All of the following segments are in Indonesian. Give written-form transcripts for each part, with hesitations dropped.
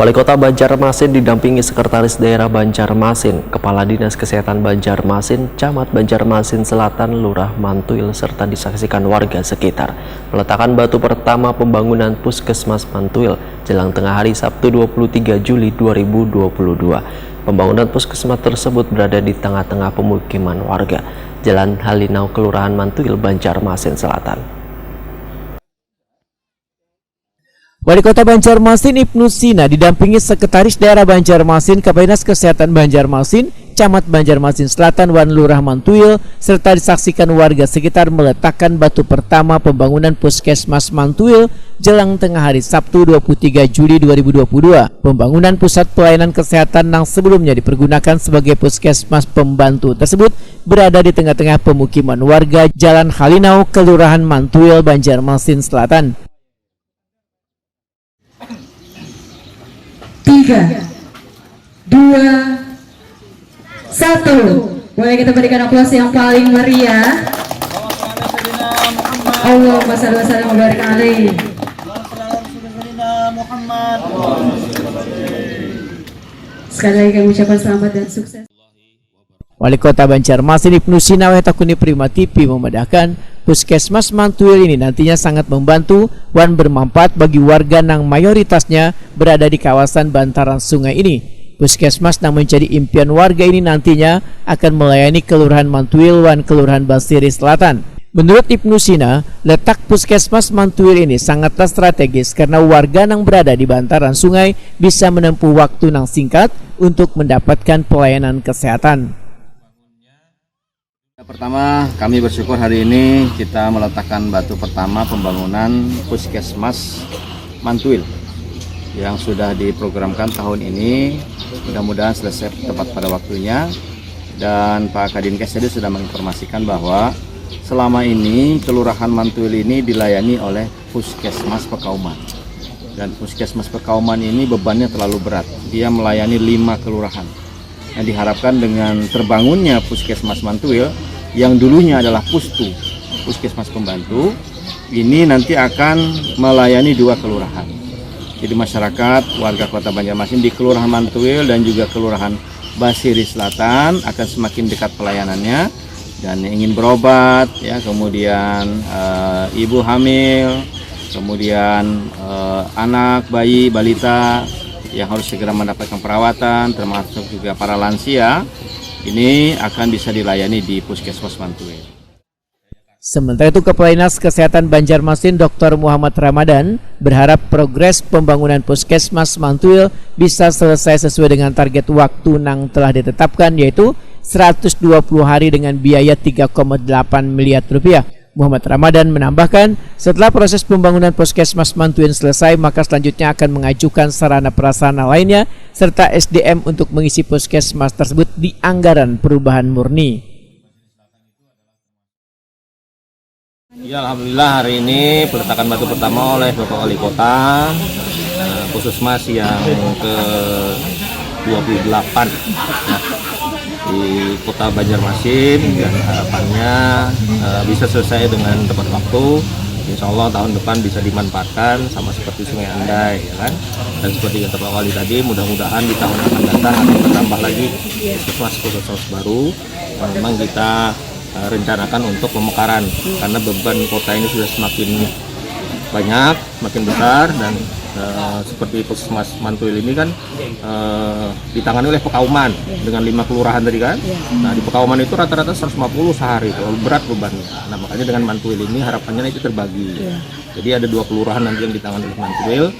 Wali Kota Banjarmasin didampingi Sekretaris Daerah Banjarmasin, Kepala Dinas Kesehatan Banjarmasin, Camat Banjarmasin Selatan, Lurah Mantuil, serta disaksikan warga sekitar. Peletakan batu pertama pembangunan Puskesmas Mantuil jelang tengah hari Sabtu 23 Juli 2022. Pembangunan puskesmas tersebut berada di tengah-tengah pemukiman warga, Jalan Halinau, Kelurahan Mantuil, Banjarmasin Selatan. Wali Kota Banjarmasin Ibnu Sina didampingi Sekretaris Daerah Banjarmasin, Kepala Dinas Kesehatan Banjarmasin, Camat Banjarmasin Selatan, Wan Lurah Mantuil, serta disaksikan warga sekitar meletakkan batu pertama pembangunan Puskesmas Mantuil jelang tengah hari Sabtu 23 Juli 2022. Pembangunan pusat pelayanan kesehatan yang sebelumnya dipergunakan sebagai puskesmas pembantu tersebut berada di tengah-tengah pemukiman warga Jalan Halinau, Kelurahan Mantuil, Banjarmasin Selatan. 3, 2, 1. Boleh kita berikan aplaus yang paling meriah. Allahumma shalli wa sallim wa barik alaihi. Sekali lagi kami ucapkan selamat dan sukses. Wali Kota Banjarmasin Ibnu Sina Wetakuni Prima TV memedahkan Puskesmas Mantuil ini nantinya sangat membantu dan bermanfaat bagi warga yang mayoritasnya berada di kawasan bantaran sungai ini. Puskesmas yang menjadi impian warga ini nantinya akan melayani Kelurahan Mantuil dan Kelurahan Basiri Selatan. Menurut Ibnu Sina, letak Puskesmas Mantuil ini sangatlah strategis karena warga yang berada di bantaran sungai bisa menempuh waktu yang singkat untuk mendapatkan pelayanan kesehatan. Pertama, kami bersyukur hari ini kita meletakkan batu pertama pembangunan Puskesmas Mantuil yang sudah diprogramkan tahun ini. Mudah-mudahan selesai tepat pada waktunya. Dan Pak Kadinkes tadi sudah menginformasikan bahwa selama ini Kelurahan Mantuil ini dilayani oleh Puskesmas Pekauman. Dan Puskesmas Pekauman ini bebannya terlalu berat. Dia melayani 5 kelurahan. Yang diharapkan dengan terbangunnya Puskesmas Mantuil yang dulunya adalah Pustu, Puskesmas Pembantu, ini nanti akan melayani 2 kelurahan. Jadi masyarakat warga Kota Banjarmasin di Kelurahan Mantuil dan juga Kelurahan Basiri Selatan akan semakin dekat pelayanannya, dan ingin berobat ya, kemudian ibu hamil, kemudian anak, bayi, balita yang harus segera mendapatkan perawatan, termasuk juga para lansia, ini akan bisa dilayani di Puskesmas Mantuil. Sementara itu, Kepala Dinas Kesehatan Banjarmasin Dr. Muhammad Ramadan berharap progres pembangunan Puskesmas Mantuil bisa selesai sesuai dengan target waktu yang telah ditetapkan, yaitu 120 hari dengan biaya 3,8 miliar rupiah. Muhammad Ramadan menambahkan, setelah proses pembangunan Puskesmas Mantuil selesai, maka selanjutnya akan mengajukan sarana prasarana lainnya serta SDM untuk mengisi puskesmas tersebut di anggaran perubahan murni. Ya, alhamdulillah hari ini peletakan batu pertama oleh Bapak Wali Kota Puskesmas yang ke-28 di Kota Banjarmasin, dan harapannya bisa selesai dengan tepat waktu. Insya Allah tahun depan bisa dimanfaatkan sama seperti Sungai Andai, ya kan? Dan seperti kata Pak Wali tadi, mudah-mudahan di tahun yang akan datang akan bertambah lagi puskesmas baru. Memang kita rencanakan untuk pemekaran karena beban kota ini sudah semakin banyak, semakin besar, dan seperti Puskesmas Mantuil ini kan ditangani oleh Pekauman dengan 5 kelurahan tadi kan. Nah, di Pekauman itu rata-rata 150 sehari, itu berat bebannya. Nah, makanya dengan Mantuil ini harapannya itu terbagi. Jadi ada 2 kelurahan nanti yang ditangani oleh Mantuil,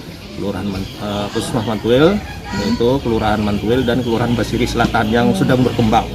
Puskesmas Mantuil, yaitu Kelurahan Mantuil dan Kelurahan Basiri Selatan yang sedang berkembang.